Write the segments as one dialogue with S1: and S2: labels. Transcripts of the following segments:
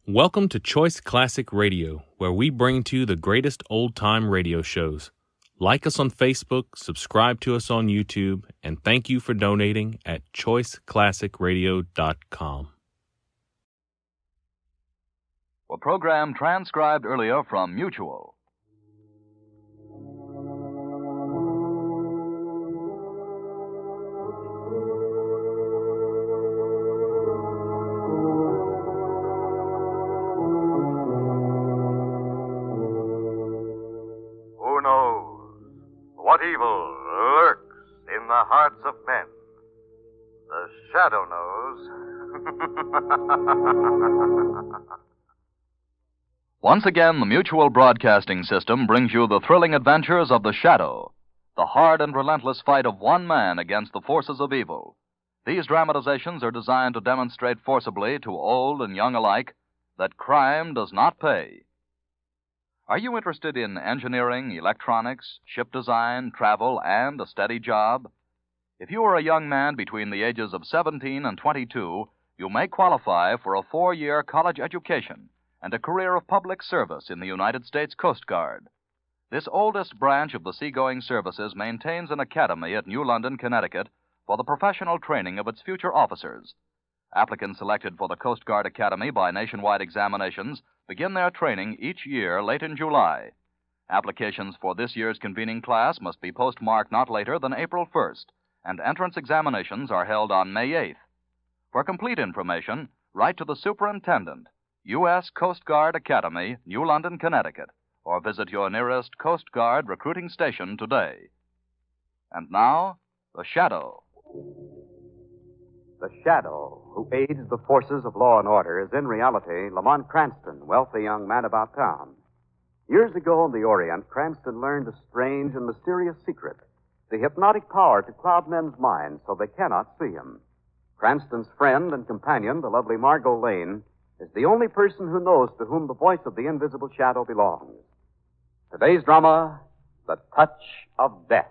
S1: Welcome to Choice Classic Radio, where we bring to you the greatest old-time radio shows. Like us on Facebook, subscribe to us on YouTube, and thank you for donating at choiceclassicradio.com.
S2: A program transcribed earlier from Mutual.
S3: Who knows what evil lurks in the hearts of men? The Shadow knows.
S2: Once again, the Mutual Broadcasting System brings you the thrilling adventures of the Shadow, the hard and relentless fight of one man against the forces of evil. These dramatizations are designed to demonstrate forcibly to old and young alike that crime does not pay. Are you interested in engineering, electronics, ship design, travel, and a steady job? If you are a young man between the ages of 17 and 22, you may qualify for a 4-year college education and a career of public service in the United States Coast Guard. This oldest branch of the seagoing services maintains an academy at New London, Connecticut, for the professional training of its future officers. Applicants selected for the Coast Guard Academy by nationwide examinations begin their training each year late in July. Applications for this year's convening class must be postmarked not later than April 1st, and entrance examinations are held on May 8th. For complete information, write to the Superintendent, U.S. Coast Guard Academy, New London, Connecticut, or visit your nearest Coast Guard recruiting station today. And now, The Shadow.
S4: The Shadow, who aids the forces of law and order, is in reality Lamont Cranston, wealthy young man about town. Years ago in the Orient, Cranston learned a strange and mysterious secret, the hypnotic power to cloud men's minds so they cannot see him. Cranston's friend and companion, the lovely Margot Lane, is the only person who knows to whom the voice of the invisible shadow belongs. Today's drama, The Touch of Death.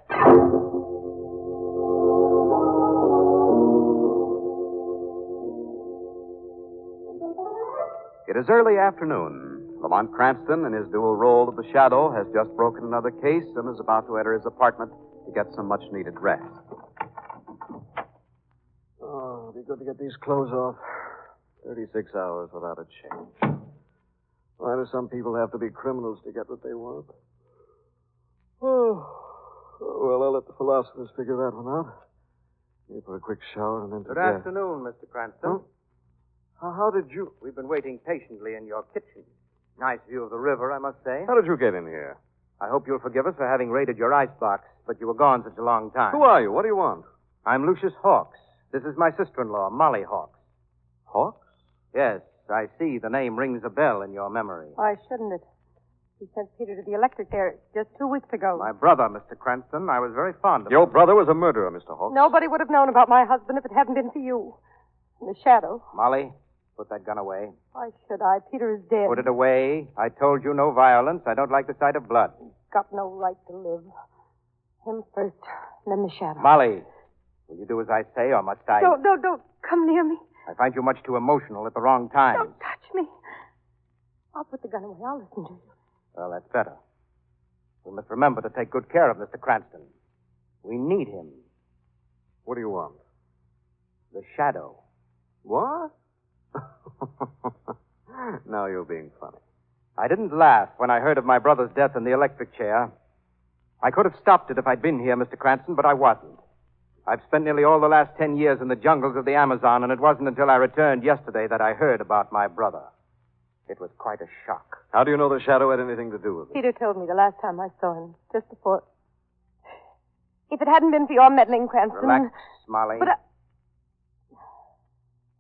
S4: It is early afternoon. Lamont Cranston, in his dual role of the Shadow, has just broken another case and is about to enter his apartment to get some much-needed rest.
S5: Oh, it'll be good to get these clothes off. 36 hours without a change. Why do some people have to be criminals to get what they want? Oh, well, I'll let the philosophers figure that one out. Maybe for a quick shower and then to
S6: Good
S5: bed.
S6: afternoon, Mr. Cranston.
S5: How did you...
S6: We've been waiting patiently in your kitchen. Nice view of the river, I must say.
S5: How did you get in here?
S6: I hope you'll forgive us for having raided your icebox, but you were gone such a long time.
S5: Who are you? What do you want?
S6: I'm Lucius Hawks. This is my sister-in-law, Molly Hawks.
S5: Hawks?
S6: Yes, I see the name rings a bell in your memory.
S7: Why shouldn't it? He sent Peter to the electric there just 2 weeks ago.
S6: My brother, Mr. Cranston. I was very fond of
S5: Your
S6: him.
S5: brother was a murderer, Mr. Hawks.
S7: Nobody would have known about my husband if it hadn't been for you. In the shadow.
S6: Molly, put that gun away.
S7: Why should I? Peter is dead.
S6: Put it away. I told you no violence. I don't like the sight of blood.
S7: He's got no right to live. Him first, then the shadow.
S6: Molly, will you do as I say, or must I...
S7: Don't come near me.
S6: I find you much too emotional at the wrong time.
S7: Don't touch me. I'll put the gun away. I'll listen to you.
S6: Well, that's better. We must remember to take good care of Mr. Cranston. We need him.
S5: What do you want?
S6: The shadow.
S5: What? Now you're being funny.
S6: I didn't laugh when I heard of my brother's death in the electric chair. I could have stopped it if I'd been here, Mr. Cranston, but I wasn't. I've spent nearly all the last 10 years in the jungles of the Amazon, and it wasn't until I returned yesterday that I heard about my brother. It was quite a shock.
S5: How do you know the shadow had anything to do with it?
S7: Peter told me the last time I saw him, just before. If it hadn't been for your meddling, Cranston...
S6: Relax, Molly.
S7: But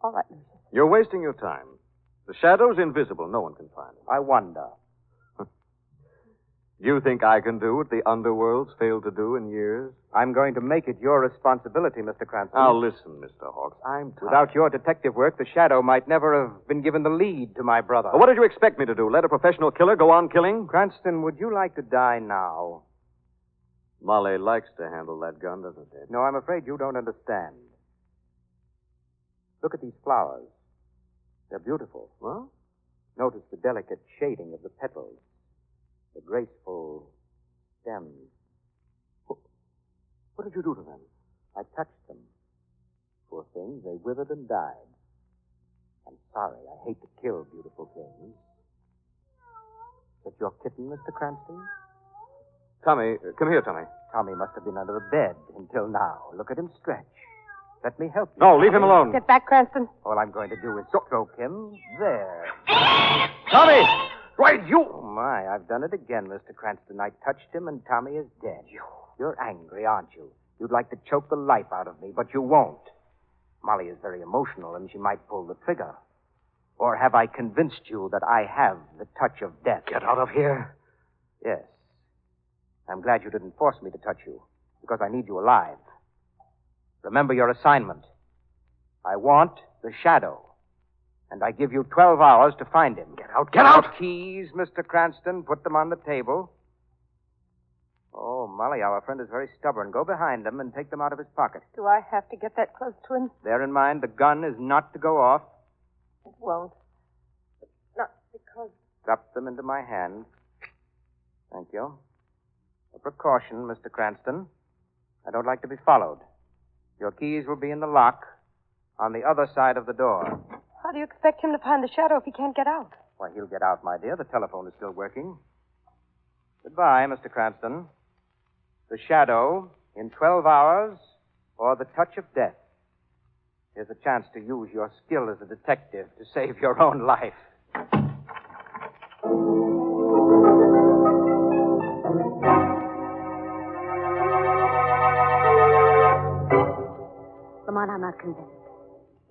S7: All right, Lucius.
S5: You're wasting your time. The shadow's invisible. No one can find it.
S6: I wonder.
S5: You think I can do what the underworld's failed to do in years?
S6: I'm going to make it your responsibility, Mr. Cranston.
S5: Now, listen, Mr. Hawks. I'm tired.
S6: Without your detective work, the shadow might never have been given the lead to my brother.
S5: Well, what did you expect me to do? Let a professional killer go on killing?
S6: Cranston, would you like to die now?
S5: Molly likes to handle that gun, doesn't it?
S6: No, I'm afraid you don't understand. Look at these flowers. They're beautiful.
S5: Well?
S6: Notice the delicate shading of the petals, the graceful stems.
S5: What did you do to them?
S6: I touched them. Poor things, they withered and died. I'm sorry. I hate to kill beautiful things. Is that your kitten, Mr. Cranston?
S5: Tommy, come here, Tommy.
S6: Tommy must have been under the bed until now. Look at him stretch. Let me help you.
S5: No, leave him alone.
S7: Get back, Cranston.
S6: All I'm going to do is stroke him. There.
S5: Tommy! Right, you!
S6: Oh, my. I've done it again, Mr. Cranston. I touched him, and Tommy is dead. You're angry, aren't you? You'd like to choke the life out of me, but you won't. Molly is very emotional, and she might pull the trigger. Or have I convinced you that I have the touch of death?
S5: Get out of here.
S6: Yes. I'm glad you didn't force me to touch you, because I need you alive. Remember your assignment. I want the shadow, and I give you 12 hours to find him.
S5: Get out, get out!
S6: Keys, Mr. Cranston. Put them on the table. Oh, Molly, our friend is very stubborn. Go behind him and take them out of his pocket.
S7: Do I have to get that close to him?
S6: Bear in mind, the gun is not to go off.
S7: It won't. But not because...
S6: Drop them into my hand. Thank you. A precaution, Mr. Cranston. I don't like to be followed. Your keys will be in the lock on the other side of the door.
S7: How do you expect him to find the shadow if he can't get out?
S6: Why, he'll get out, my dear. The telephone is still working. Goodbye, Mr. Cranston. The shadow in 12 hours or the touch of death. Here's a chance to use your skill as a detective to save your own life.
S8: Lamont, I'm not convinced.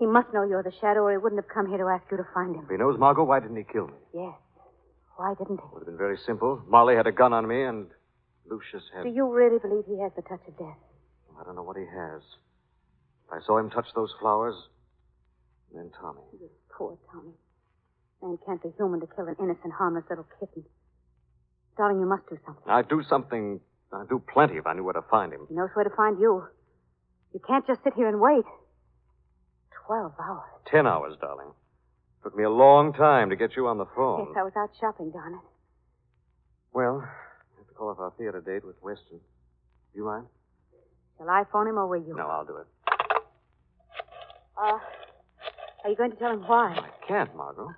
S8: He must know you're the shadow, or he wouldn't have come here to ask you to find him.
S5: If he knows Margot, why didn't he kill me?
S8: Yes. Why didn't he?
S5: It would have been very simple. Molly had a gun on me, and Lucius had...
S8: Do you really believe he has the touch of death?
S5: I don't know what he has. I saw him touch those flowers, and then Tommy.
S8: You poor Tommy. Man can't be human to kill an innocent, harmless little kitten. Darling, you must do something.
S5: I'd do something. I'd do plenty if I knew where to find him.
S8: He knows where to find you. You can't just sit here and wait. 12 hours.
S5: 10 hours, darling. Took me a long time to get you on the phone.
S8: Yes, I was out shopping, darn it.
S5: Well, I have to call off our theater date with Weston. Do you mind?
S8: Shall I phone him or will you?
S5: No, I'll do it.
S8: Are you going to tell him why?
S5: I can't, Margot.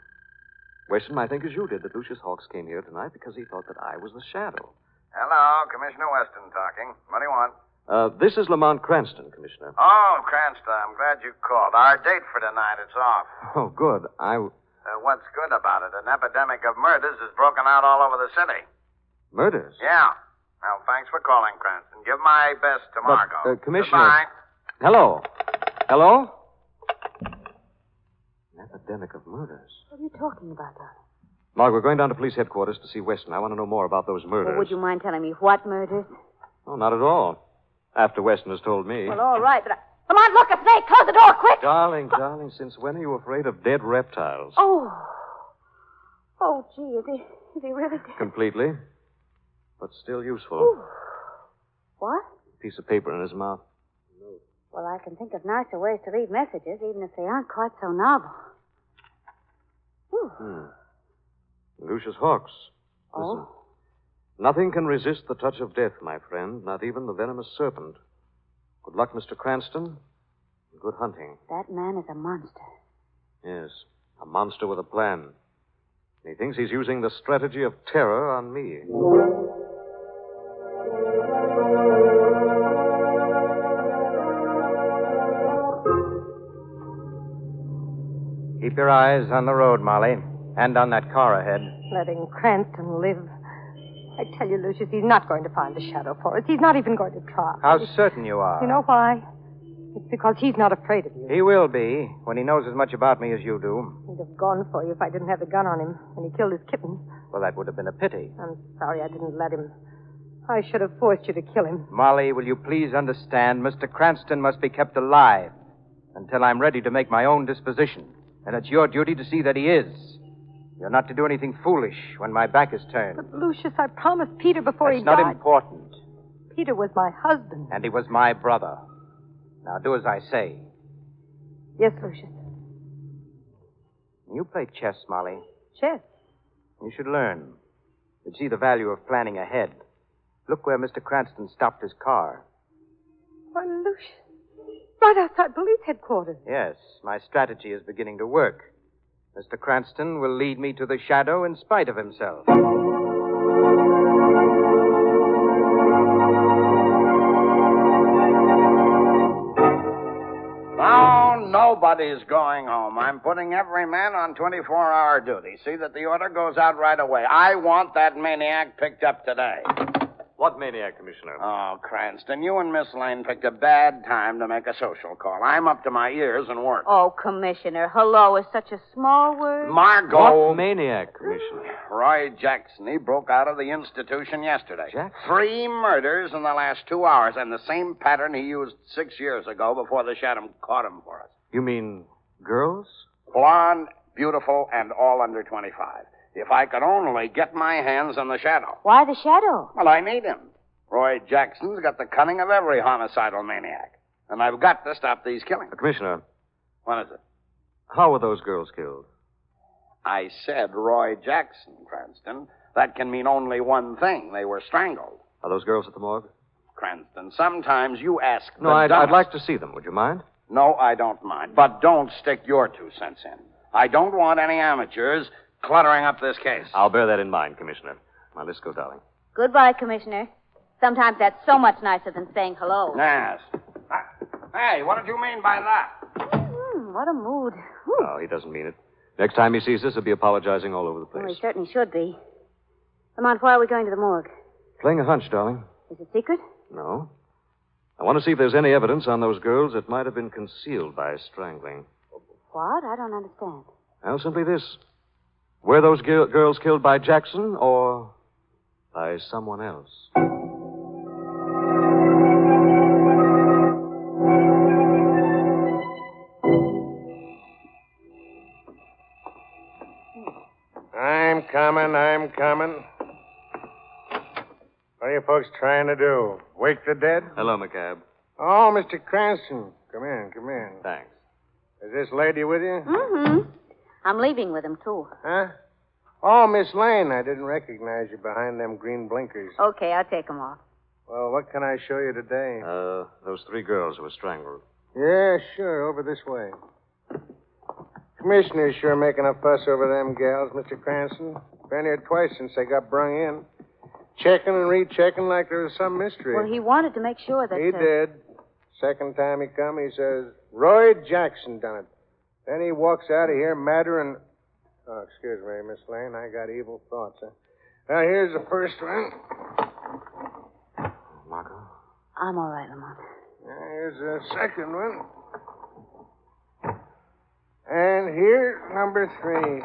S5: Weston might think as you did that Lucius Hawks came here tonight because he thought that I was the shadow.
S3: Hello, Commissioner Weston talking. What do you want?
S5: This is Lamont Cranston, Commissioner.
S3: Oh, Cranston, I'm glad you called. Our date for tonight is off.
S5: Oh, good.
S3: What's good about it? An epidemic of murders has broken out all over the city.
S5: Murders?
S3: Yeah. Well, thanks for calling, Cranston. Give my best to Margot.
S5: But, Commissioner...
S3: Goodbye.
S5: Hello? Hello? An epidemic of murders.
S8: What are you talking about, darling?
S5: Mark, we're going down to police headquarters to see Weston. I want to know more about those murders.
S8: Well, would you mind telling me what murders?
S5: Oh, not at all. After Weston has told me.
S8: Well, all right, but Come on, look, a snake. Close the door, quick.
S5: Darling, since when are you afraid of dead reptiles?
S8: Oh, gee, is he really dead?
S5: Completely. But still useful.
S8: Ooh. What?
S5: Piece of paper in his mouth.
S8: Well, I can think of nicer ways to leave messages, even if they aren't quite so novel.
S5: Lucius Hawks. Listen. Nothing can resist the touch of death, my friend, not even the venomous serpent. Good luck, Mr. Cranston. Good hunting.
S8: That man is a monster.
S5: Yes, a monster with a plan. He thinks he's using the strategy of terror on me.
S6: Keep your eyes on the road, Molly, and on that car ahead.
S7: Letting Cranston live. I tell you, Lucius, he's not going to find the shadow for us. He's not even going to try.
S6: How certain you are.
S7: You know why? It's because he's not afraid of you.
S6: He will be, when he knows as much about me as you do.
S7: He'd have gone for you if I didn't have the gun on him when he killed his kitten.
S6: Well, that would have been a pity.
S7: I'm sorry I didn't let him. I should have forced you to kill him.
S6: Molly, will you please understand, Mr. Cranston must be kept alive until I'm ready to make my own disposition. And it's your duty to see that he is. You're not to do anything foolish when my back is turned.
S7: But, Lucius, I promised Peter before
S6: That's
S7: he
S6: not
S7: died.
S6: important.
S7: Peter was my husband.
S6: And he was my brother. Now do as I say.
S7: Yes, Lucius.
S6: You play chess, Molly.
S7: Chess.
S6: You should learn. You'd see the value of planning ahead. Look where Mr. Cranston stopped his car.
S7: Why, Lucius. Right outside police headquarters.
S6: Yes, my strategy is beginning to work. Mr. Cranston will lead me to the shadow in spite of himself.
S9: No, nobody's going home. I'm putting every man on 24-hour duty. See that the order goes out right away. I want that maniac picked up today.
S4: What maniac, Commissioner?
S9: Oh, Cranston, you and Miss Lane picked a bad time to make a social call. I'm up to my ears in work.
S8: Oh, Commissioner, hello is such a small word.
S9: Margot.
S4: What maniac, Commissioner?
S9: Roy Jackson. He broke out of the institution yesterday.
S4: Jackson?
S9: 3 murders in the last 2 hours, and the same pattern he used 6 years ago before the Shadow caught him for us.
S4: You mean girls?
S9: Blonde, beautiful, and all under 25. If I could only get my hands on the Shadow.
S8: Why the shadow?
S9: Well, I need him. Roy Jackson's got the cunning of every homicidal maniac. And I've got to stop these killings.
S4: Commissioner,
S9: What is it?
S4: how were those girls killed?
S9: I said Roy Jackson, Cranston. That can mean only one thing. They were strangled.
S4: Are those girls at the morgue?
S9: Cranston, sometimes you ask
S4: No,
S9: the
S4: I'd
S9: dumbest-
S4: like to see them. Would you mind?
S9: No, I don't mind. But don't stick your 2 cents in. I don't want any amateurs cluttering up this case.
S4: I'll bear that in mind, Commissioner. Now, let's go, darling.
S8: Goodbye, Commissioner. Sometimes that's so much nicer than saying hello.
S9: Yes. Hey, what did you mean by that?
S8: What a mood. Whew.
S4: No, he doesn't mean it. Next time he sees us, he'll be apologizing all over the
S8: Well,
S4: place.
S8: he certainly should be. Lamont, why are we going to the morgue?
S4: Playing a hunch, darling.
S8: Is it secret?
S4: No. I want to see if there's any evidence on those girls that might have been concealed by strangling.
S8: What? I don't understand.
S4: Well, simply this. Were those girls killed by Jackson or by someone else?
S3: I'm coming. What are you folks trying to do? Wake the dead?
S4: Hello, McCabe.
S3: Oh, Mr. Cranston. Come in.
S4: Thanks.
S3: Is this lady with you?
S8: Mm-hmm. I'm leaving with him, too.
S3: Huh? Oh, Miss Lane, I didn't recognize you behind them green blinkers.
S8: Okay, I'll take him off.
S3: Well, what can I show you today?
S4: Those 3 girls who were strangled.
S3: Yeah, sure. Over this way. Commissioner's sure making a fuss over them gals, Mr. Cranston. Been here twice since they got brung in. Checking and rechecking like there was some mystery.
S8: Well, he wanted to make sure that...
S3: He did. Second time he come, he says, Roy Jackson done it. Then he walks out of here madder and... Oh, excuse me, Miss Lane. I got evil thoughts. Now, here's the first one.
S4: Margot?
S8: I'm all right, Lamont.
S3: Here's the second one. And here's number 3.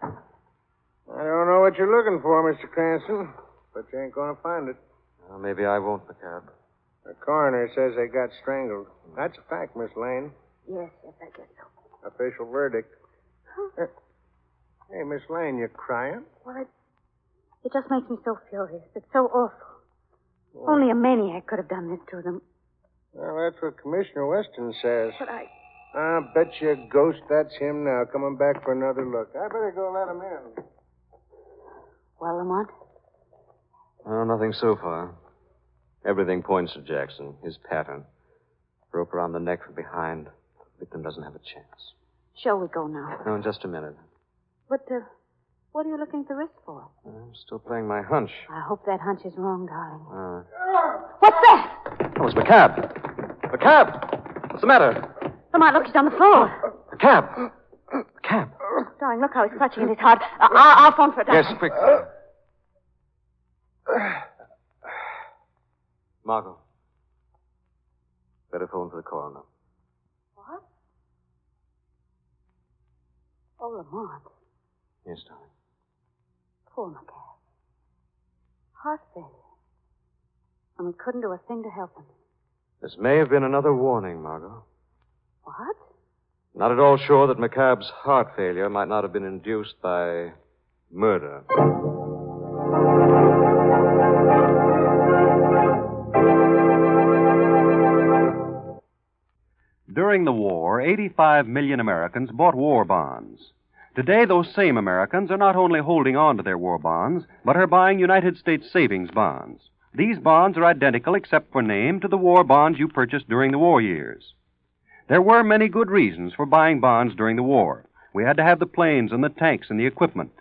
S3: I don't know what you're looking for, Mr. Cranston, but you ain't going to find it.
S4: Well, maybe I won't, McCabe.
S3: The coroner says they got strangled. That's a fact, Miss Lane.
S8: Yes, I guess so.
S3: Official verdict. Hey, Miss Lane, you crying?
S8: Well, it just makes me so furious. It's so awful. Only a maniac could have done this to them.
S3: Well, that's what Commissioner Weston says.
S8: But
S3: I'll bet you a ghost that's him now, coming back for another look. I better go let him in.
S8: Well, Lamont?
S4: Oh, nothing so far. Everything points to Jackson, his pattern. Rope around the neck from behind. The victim doesn't have a chance.
S8: Shall we go now?
S4: No, in just a minute.
S8: But, what are you looking at the wrist for?
S4: I'm still playing my hunch.
S8: I hope that hunch is wrong, darling.
S4: Uh,
S8: What's that?
S4: Oh, it's McCabe. McCabe! What's the matter?
S8: Lamont, look, he's on the floor.
S4: McCabe! McCabe!
S8: Darling, look how he's clutching at his heart. I'll phone for a doctor.
S4: Yes, quick. Margot. Better phone for the coroner.
S8: What? Oh, Lamont.
S4: Yes, darling.
S8: Poor McCabe. Heart failure. And we couldn't do a thing to help him.
S4: This may have been another warning, Margot.
S8: What?
S4: Not at all sure that McCabe's heart failure might not have been induced by murder.
S10: During the war, 85 million Americans bought war bonds. Today, those same Americans are not only holding on to their war bonds, but are buying United States savings bonds. These bonds are identical, except for name, to the war bonds you purchased during the war years. There were many good reasons for buying bonds during the war. We had to have the planes and the tanks and the equipment.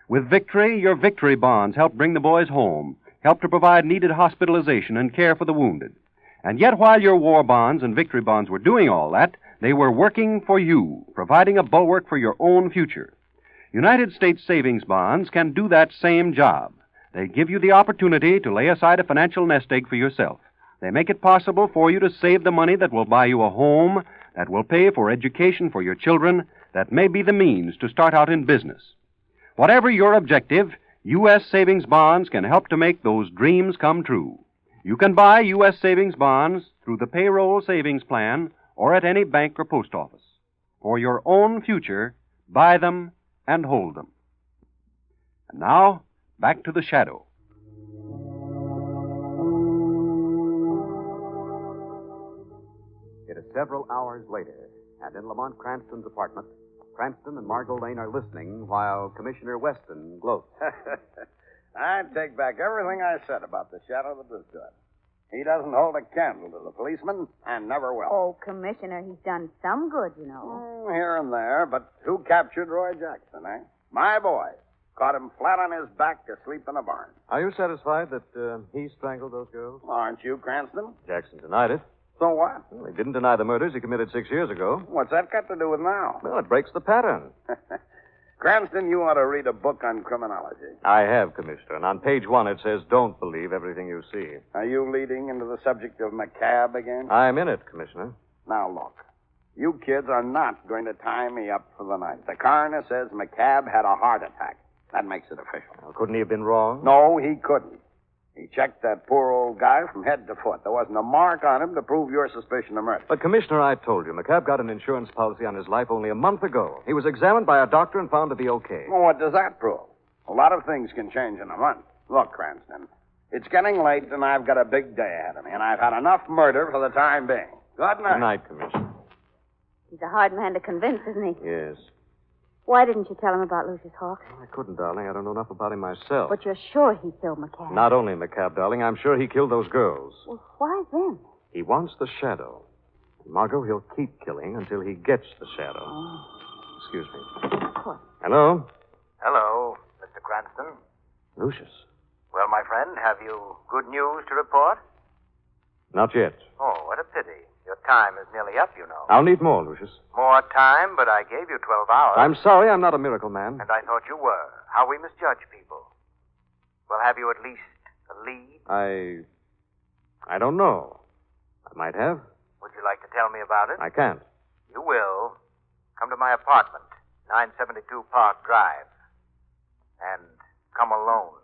S10: With victory, your victory bonds helped bring the boys home, helped to provide needed hospitalization and care for the wounded. And yet, while your war bonds and victory bonds were doing all that, they were working for you, providing a bulwark for your own future. United States savings bonds can do that same job. They give you the opportunity to lay aside a financial nest egg for yourself. They make it possible for you to save the money that will buy you a home, that will pay for education for your children, that may be the means to start out in business. Whatever your objective, U.S. savings bonds can help to make those dreams come true. You can buy U.S. savings bonds through the payroll savings plan or at any bank or post office. For your own future, buy them and hold them. And now, back to the Shadow.
S4: It is several hours later, and in Lamont Cranston's apartment, Cranston and Margot Lane are listening while Commissioner Weston gloats.
S9: I take back everything I said about the Shadow that was good. He doesn't hold a candle to the policeman, and never will.
S8: Oh, Commissioner, he's done some good, you know.
S9: Here and there, but who captured Roy Jackson, eh? My boy. Caught him flat on his back asleep in a barn.
S5: Are you satisfied that he strangled those girls?
S9: Aren't you, Cranston?
S5: Jackson denied it.
S9: So what?
S5: Well, he didn't deny the murders he committed 6 years ago.
S9: What's that got to do with now?
S5: Well, it breaks the pattern.
S9: Cranston, you ought to read a book on criminology.
S5: I have, Commissioner, and on page 1 it says, don't believe everything you see.
S9: Are you leading into the subject of McCabe again?
S5: I'm in it, Commissioner.
S9: Now, look. You kids are not going to tie me up for the night. The coroner says McCabe had a heart attack. That makes it official.
S5: Well, couldn't he have been wrong?
S9: No, he couldn't. He checked that poor old guy from head to foot. There wasn't a mark on him to prove your suspicion of murder.
S5: But, Commissioner, I told you, McCabe got an insurance policy on his life only a month ago. He was examined by a doctor and found to be okay.
S9: Well, what does that prove? A lot of things can change in a month. Look, Cranston, it's getting late and I've got a big day ahead of me, and I've had enough murder for the time being. Good night.
S5: Good night, Commissioner.
S8: He's a hard man to convince, isn't he?
S5: Yes.
S8: Why didn't you tell him about Lucius Hawks?
S5: I couldn't, darling. I don't know enough about him myself.
S8: But you're sure he killed McCabe.
S5: Not only McCabe, darling. I'm sure he killed those girls.
S8: Well, why then?
S5: He wants the shadow. Margot, he'll keep killing until he gets the shadow.
S8: Oh.
S5: Excuse me.
S8: Of course.
S5: Hello?
S11: Hello, Mr. Cranston.
S5: Lucius.
S11: Well, my friend, have you good news to report?
S5: Not yet.
S11: Oh, what a pity. Your time is nearly up, you know.
S5: I'll need more, Lucius.
S11: More time, but I gave you 12 hours.
S5: I'm sorry, I'm not a miracle man.
S11: And I thought you were. How we misjudge people. Well, have you at least a lead?
S5: I don't know. I might have.
S11: Would you like to tell me about it?
S5: I can't.
S11: You will. Come to my apartment, 972 Park Drive. And come alone.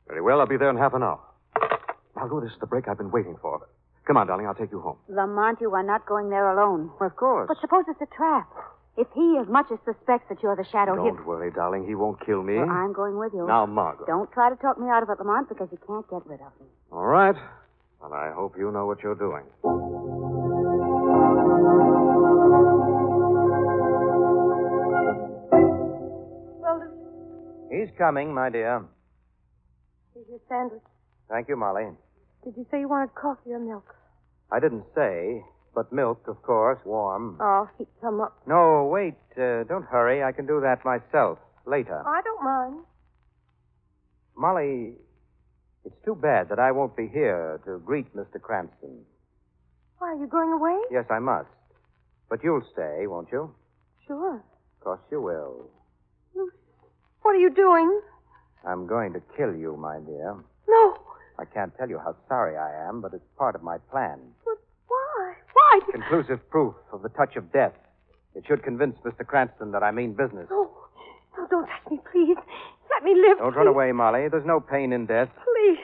S5: Very well, I'll be there in half an hour. Margot, this is the break I've been waiting for. Come on, darling, I'll take you home.
S8: Lamont, you are not going there alone.
S5: Well, of course.
S8: But suppose it's a trap. If he as much as suspects that you're the shadow,
S5: Don't worry, darling. He won't kill me.
S8: Well, I'm going with you.
S5: Now, Margot.
S8: Don't try to talk me out of it, Lamont, because you can't get rid of me.
S5: All right. Well, I hope you know what you're doing.
S7: Well,
S6: He's coming, my dear.
S7: here's your sandwich.
S6: Thank you, Molly.
S7: Did you say you wanted coffee or milk?
S6: I didn't say, but milk, of course, warm.
S7: Oh, heat some up.
S6: No, wait. Don't hurry. I can do that myself later.
S7: I don't mind.
S6: Molly, it's too bad that I won't be here to greet Mr. Cranston.
S7: Why, are you going away?
S6: Yes, I must. But you'll stay, won't you?
S7: Sure.
S6: Of course you will.
S7: What are you doing?
S6: I'm going to kill you, my dear.
S7: No.
S6: I can't tell you how sorry I am, but it's part of my plan.
S7: But why? Why?
S6: Conclusive proof of the touch of death. It should convince Mr. Cranston that I mean business.
S7: No, don't touch me, please. Let me live.
S6: Don't
S7: please.
S6: run away, Molly. There's no pain in death.
S7: Please.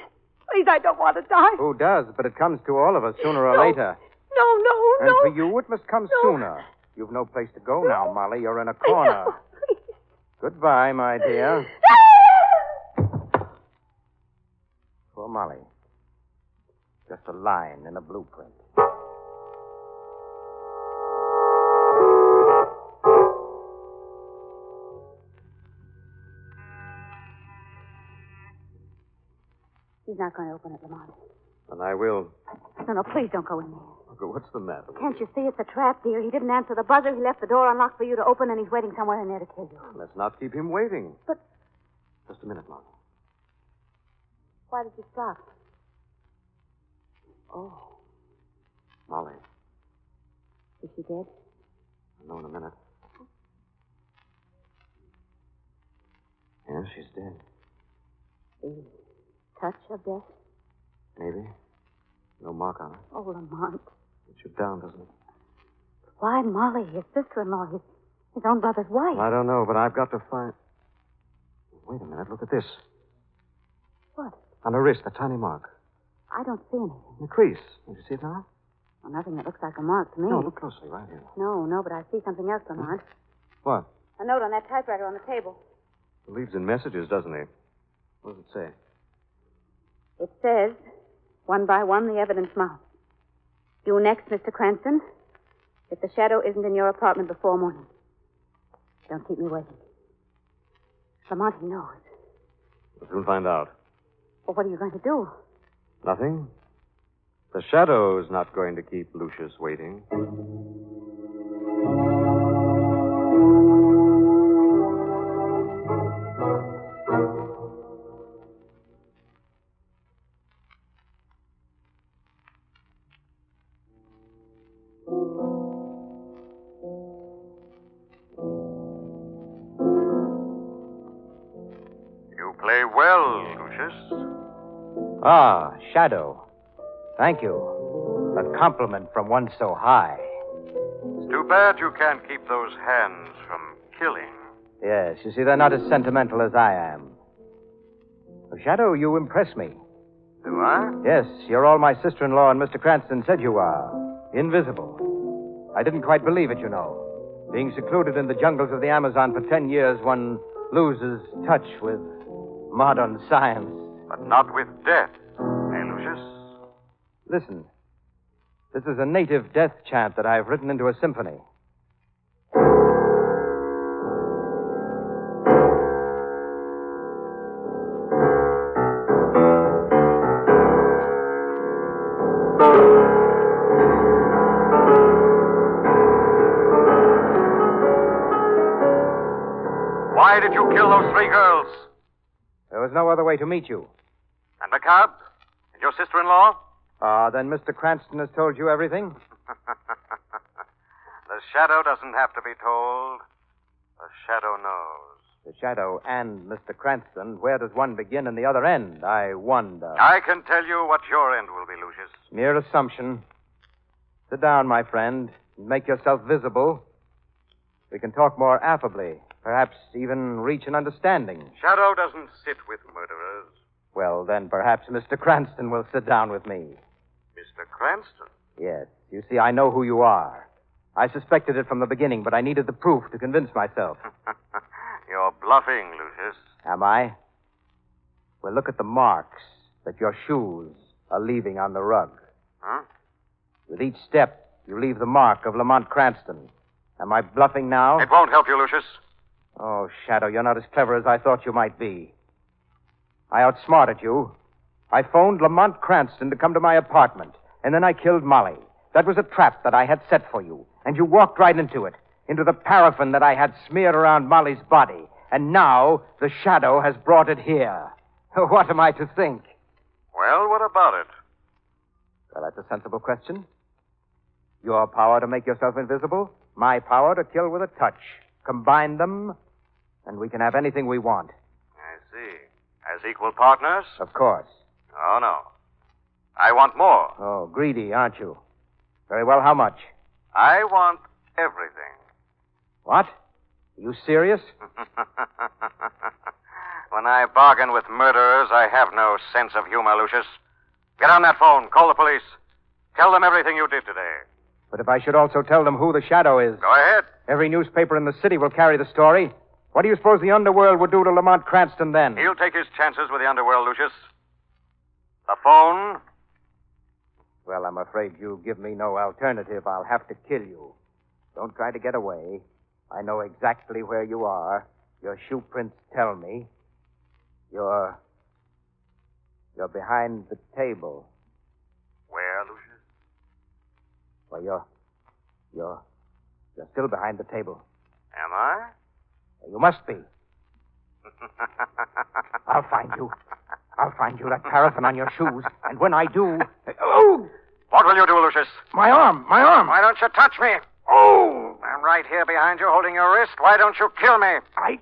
S7: Please, I don't want to die.
S6: Who does? But it comes to all of us sooner or
S7: No.
S6: later.
S7: No.
S6: And for you, it must come sooner. You've no place to go now, Molly. You're in a corner.
S7: No, please.
S6: Goodbye, my dear. Poor Molly. Just a line in a blueprint.
S8: He's not going to open it, Lamont.
S5: And I will.
S8: No, please don't go in there.
S5: Uncle, what's the matter with
S8: Can't you see it's a trap, dear? He didn't answer the buzzer. He left the door unlocked for you to open, and he's waiting somewhere in there to kill you.
S5: Let's not keep him waiting.
S8: But
S5: Just a minute, Molly.
S8: why did you stop? Oh,
S5: Molly,
S8: is she dead?
S5: I'll know in a minute. Yeah, she's dead.
S8: The touch of death?
S5: Maybe. No mark on her.
S8: Oh, Lamont.
S5: It should down, doesn't it?
S8: Why, Molly, his sister-in-law, his own brother's wife.
S5: I don't know, but I've got to find... Wait a minute. Look at this.
S8: What?
S5: On her wrist, a tiny mark.
S8: I don't see anything.
S5: In the crease. Don't you see it now?
S8: Well, nothing that looks like a mark to me.
S5: No, look closely, right here.
S8: No, but I see something else, Lamont.
S5: What?
S8: A note on that typewriter on the table.
S5: He leaves in messages, doesn't he? What does it say?
S8: It says, one by one, the evidence mounts. You next, Mr. Cranston. If the shadow isn't in your apartment before morning, don't keep me waiting. Lamont, he knows.
S5: We'll soon find out.
S8: Well, what are you going to do?
S5: Nothing. The shadow's not going to keep Lucius waiting.
S11: You play well, Lucius.
S6: Ah, Shadow. Thank you. A compliment from one so high.
S11: It's too bad you can't keep those hands from killing.
S6: Yes, you see, they're not as sentimental as I am. Oh, Shadow, you impress me.
S11: Do I?
S6: Yes, you're all my sister-in-law and Mr. Cranston said you are. Invisible. I didn't quite believe it, you know. Being secluded in the jungles of the Amazon for 10 years, one loses touch with modern science.
S11: But not with death, eh, Lucius?
S6: Listen. This is a native death chant that I've written into a symphony.
S11: Why did you kill those 3 girls?
S6: There was no other way to meet you.
S11: And the cab? And your sister-in-law?
S6: Then Mr. Cranston has told you everything?
S11: The shadow doesn't have to be told. The shadow knows.
S6: The Shadow and Mr. Cranston. Where does one begin and the other end? I wonder.
S11: I can tell you what your end will be, Lucius.
S6: Mere assumption. Sit down, my friend, and make yourself visible. We can talk more affably, perhaps even reach an understanding.
S11: Shadow doesn't sit with murderers.
S6: Well, then perhaps Mr. Cranston will sit down with me.
S11: Mr. Cranston?
S6: Yes. You see, I know who you are. I suspected it from the beginning, but I needed the proof to convince myself.
S11: You're bluffing, Lucius.
S6: Am I? Well, look at the marks that your shoes are leaving on the rug.
S11: Huh?
S6: With each step, you leave the mark of Lamont Cranston. Am I bluffing now?
S11: It won't help you, Lucius.
S6: Oh, Shadow, you're not as clever as I thought you might be. I outsmarted you. I phoned Lamont Cranston to come to my apartment, and then I killed Molly. That was a trap that I had set for you, and you walked right into it, into the paraffin that I had smeared around Molly's body. And now the Shadow has brought it here. What am I to think?
S11: Well, what about it?
S6: Well, that's a sensible question. Your power to make yourself invisible, my power to kill with a touch. Combine them, and we can have anything we want.
S11: I see. As equal partners?
S6: Of course.
S11: Oh, no. I want more.
S6: Oh, greedy, aren't you? Very well, how much?
S11: I want everything.
S6: What? Are you serious?
S11: When I bargain with murderers, I have no sense of humor, Lucius. Get on that phone. Call the police. Tell them everything you did today.
S6: But if I should also tell them who the Shadow is...
S11: Go ahead.
S6: Every newspaper in the city will carry the story. What do you suppose the underworld would do to Lamont Cranston then?
S11: He'll take his chances with the underworld, Lucius. The phone.
S6: Well, I'm afraid you give me no alternative. I'll have to kill you. Don't try to get away. I know exactly where you are. Your shoe prints tell me. You're You're behind the table.
S11: Where, Lucius?
S6: Well, you're still behind the table.
S11: Am I?
S6: You must be. I'll find you. I'll find you that paraffin on your shoes. And when I do... Oh!
S11: What will you do, Lucius?
S6: My arm!
S11: Why don't you touch me?
S6: Oh!
S11: I'm right here behind you, holding your wrist. Why don't you kill me?
S6: I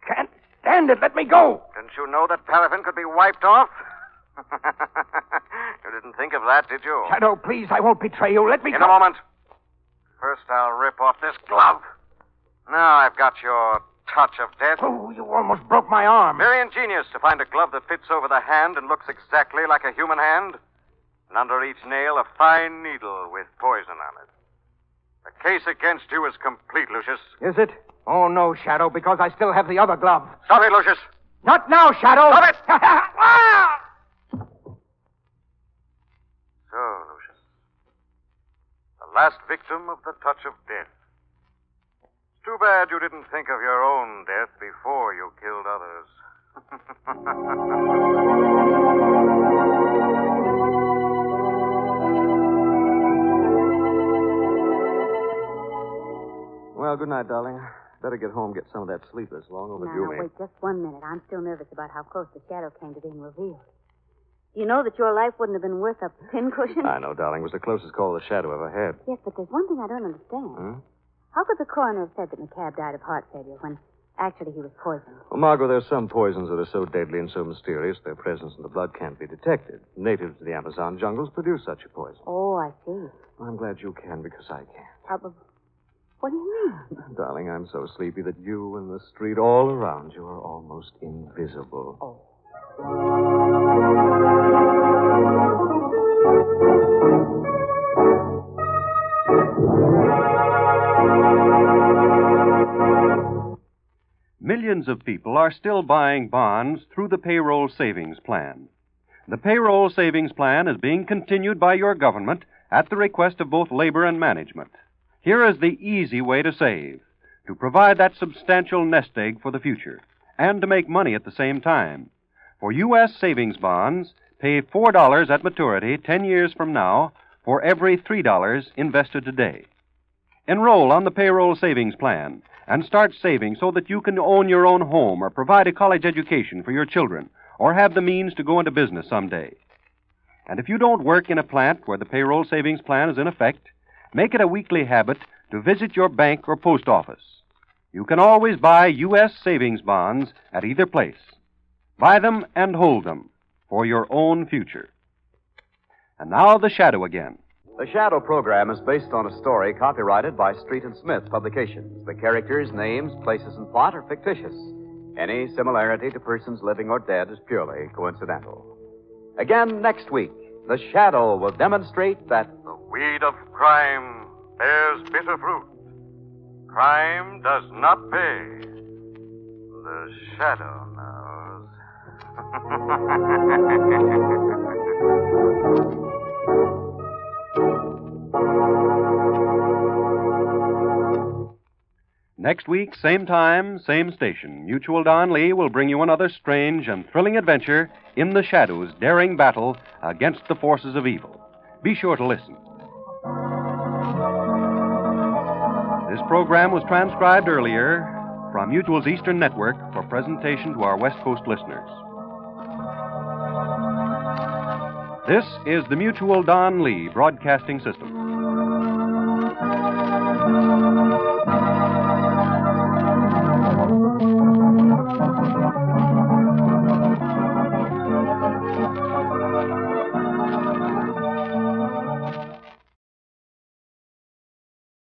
S6: can't stand it. Let me go.
S11: Didn't you know that paraffin could be wiped off? You didn't think of that, did you?
S6: Shadow, please, I won't betray you. Let me
S11: In
S6: go.
S11: a moment. First, I'll rip off this glove. Now I've got your touch of death.
S6: Oh, you almost broke my arm.
S11: Very ingenious to find a glove that fits over the hand and looks exactly like a human hand. And under each nail, a fine needle with poison on it. The case against you is complete, Lucius.
S6: Is it? Oh, no, Shadow, because I still have the other glove.
S11: Stop it, Lucius.
S6: Not now, Shadow.
S11: Stop it!
S6: Ah!
S11: So, Lucius, the last victim of the touch of death. It's too bad you didn't think of your own death before you killed others.
S5: Well, good night, darling. Better get home, get some of that sleep that's long overdue.
S8: Now, wait just 1 minute. I'm still nervous about how close the shadow came to being revealed. You know that your life wouldn't have been worth a pincushion?
S5: I know, darling. It was the closest call the shadow ever had.
S8: Yes, but there's one thing I don't understand.
S5: Hmm?
S8: How could the coroner have said that McCabe died of heart failure when actually he was poisoned?
S5: Well, Margot, there's some poisons that are so deadly and so mysterious their presence in the blood can't be detected. Natives of the Amazon jungles produce such a poison.
S8: Oh, I see.
S5: Well, I'm glad you can because I can't.
S8: What do you mean?
S5: Darling, I'm so sleepy that you and the street all around you are almost invisible.
S8: Oh.
S10: Millions of people are still buying bonds through the payroll savings plan. The payroll savings plan is being continued by your government at the request of both labor and management. Here is the easy way to save, to provide that substantial nest egg for the future, and to make money at the same time. For U.S. savings bonds, pay $4 at maturity 10 years from now for every $3 invested today. Enroll on the payroll savings plan and start saving so that you can own your own home or provide a college education for your children or have the means to go into business someday. And if you don't work in a plant where the payroll savings plan is in effect, make it a weekly habit to visit your bank or post office. You can always buy U.S. savings bonds at either place. Buy them and hold them for your own future. And now the shadow again.
S4: The Shadow program is based on a story copyrighted by Street and Smith Publications. The characters, names, places, and plot are fictitious. Any similarity to persons living or dead is purely coincidental. Again next week, the Shadow will demonstrate that
S11: The weed of crime bears bitter fruit. Crime does not pay. The shadow knows.
S10: Next week, same time, same station, Mutual Don Lee will bring you another strange and thrilling adventure in the Shadow's daring battle against the forces of evil. Be sure to listen. This program was transcribed earlier from Mutual's Eastern Network for presentation to our West Coast listeners. This is the Mutual Don Lee Broadcasting System.